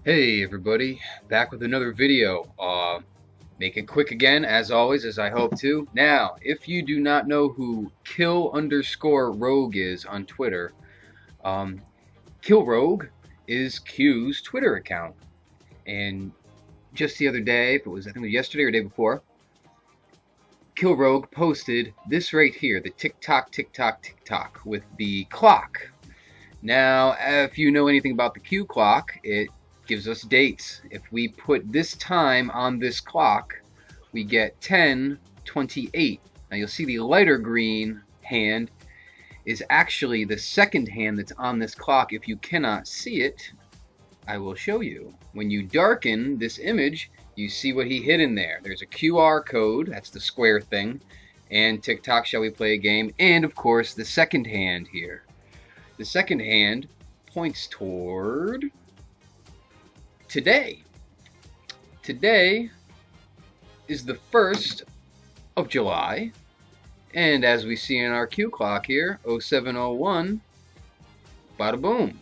Hey everybody, back with another video. Make it quick again, as always, as I hope to. Now, if you do not know who kill_rogue is on Twitter, Kill Rogue is Q's Twitter account. And just the other day, I think it was yesterday or the day before, Kill Rogue posted this right here, the tick-tock, tick-tock, tick-tock, with the clock. Now, if you know anything about the Q clock, it gives us dates. If we put this time on this clock, we get 10:28. Now you'll see the lighter green hand is actually the second hand that's on this clock. If you cannot see it, I will show you. When you darken this image, you see what he hid in there. There's a QR code, that's the square thing, and TikTok, shall we play a game, and of course the second hand here. The second hand points toward today. Today is the 1st of July, and as we see in our Q clock here, 0701, bada boom.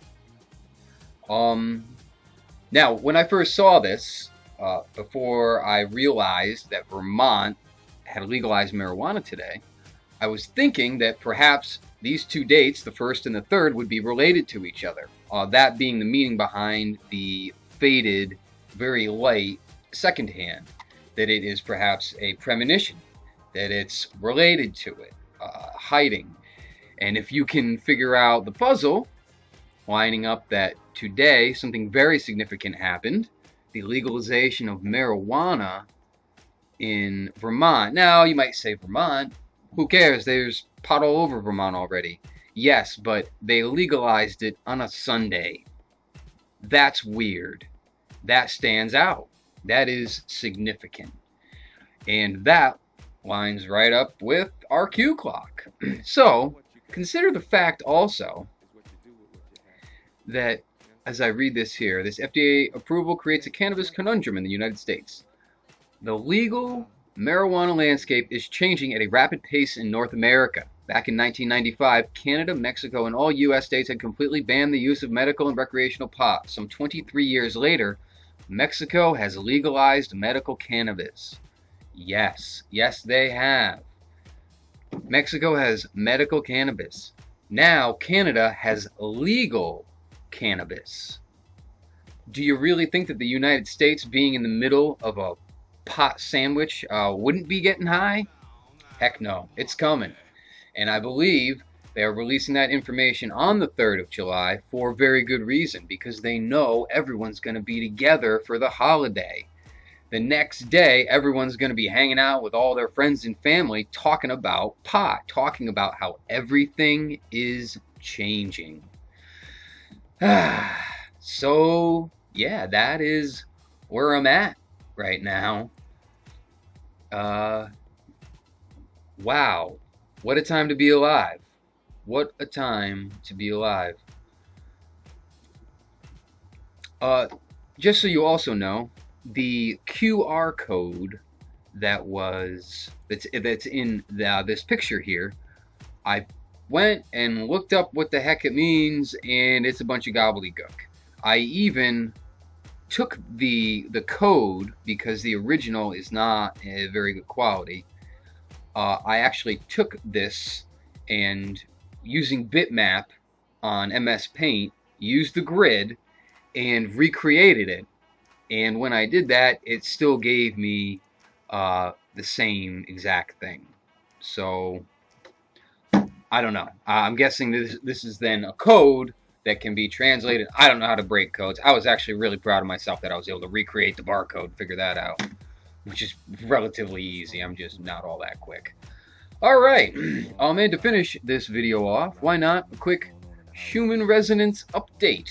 Now, when I first saw this, before I realized that Vermont had legalized marijuana today, I was thinking that perhaps these two dates, the 1st and the 3rd, would be related to each other. That being the meaning behind the faded, very light second hand, that it is perhaps a premonition, that it's related to it, hiding. And if you can figure out the puzzle, lining up that today something very significant happened, the legalization of marijuana in Vermont. Now, you might say Vermont, who cares? There's pot all over Vermont already. Yes, but they legalized it on a Sunday. That's weird. That stands out. That is significant. And that lines right up with our Q clock. So, consider the fact also that, as I read this here, this FDA approval creates a cannabis conundrum in the United States. The legal marijuana landscape is changing at a rapid pace in North America. Back in 1995, Canada, Mexico, and all U.S. states had completely banned the use of medical and recreational pot. Some 23 years later, Mexico has legalized medical cannabis. Yes, they have. Mexico has medical cannabis. Now, Canada has legal cannabis. Do you really think that the United States, being in the middle of a pot sandwich, wouldn't be getting high? Heck no, it's coming. And I believe they are releasing that information on the 3rd of July for very good reason, because they know everyone's going to be together for the holiday. The next day, everyone's going to be hanging out with all their friends and family, talking about pot, talking about how everything is changing. So, yeah, that is where I'm at right now. Wow. What a time to be alive. What a time to be alive. Just so you also know, the QR code that's in this picture here, I went and looked up what the heck it means, and it's a bunch of gobbledygook. I even took the code, because the original is not a very good quality. I actually took this and, using bitmap on MS Paint, used the grid and recreated it. And when I did that, it still gave me the same exact thing. So, I don't know. I'm guessing this is then a code that can be translated. I don't know how to break codes. I was actually really proud of myself that I was able to recreate the barcode, figure that out, which is relatively easy. I'm just not all that quick. Alright, and to finish this video off, why not a quick human resonance update.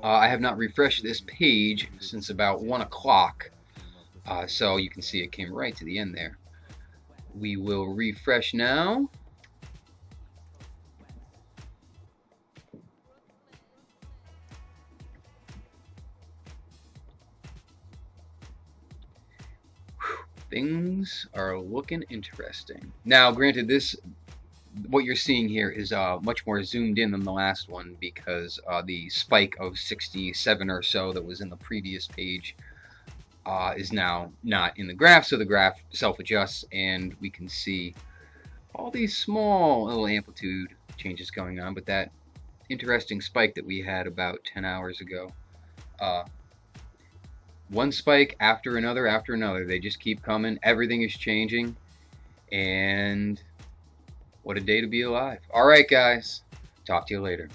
I have not refreshed this page since about 1 o'clock, so you can see it came right to the end there. We will refresh now. Things are looking interesting. Now, granted, this what you're seeing here is much more zoomed in than the last one, because the spike of 67 or so that was in the previous page is now not in the graph, so the graph self-adjusts, and we can see all these small little amplitude changes going on. But that interesting spike that we had about 10 hours ago, uh, one spike after another, they just keep coming. Everything is changing, and what a day to be alive. All right, guys, talk to you later.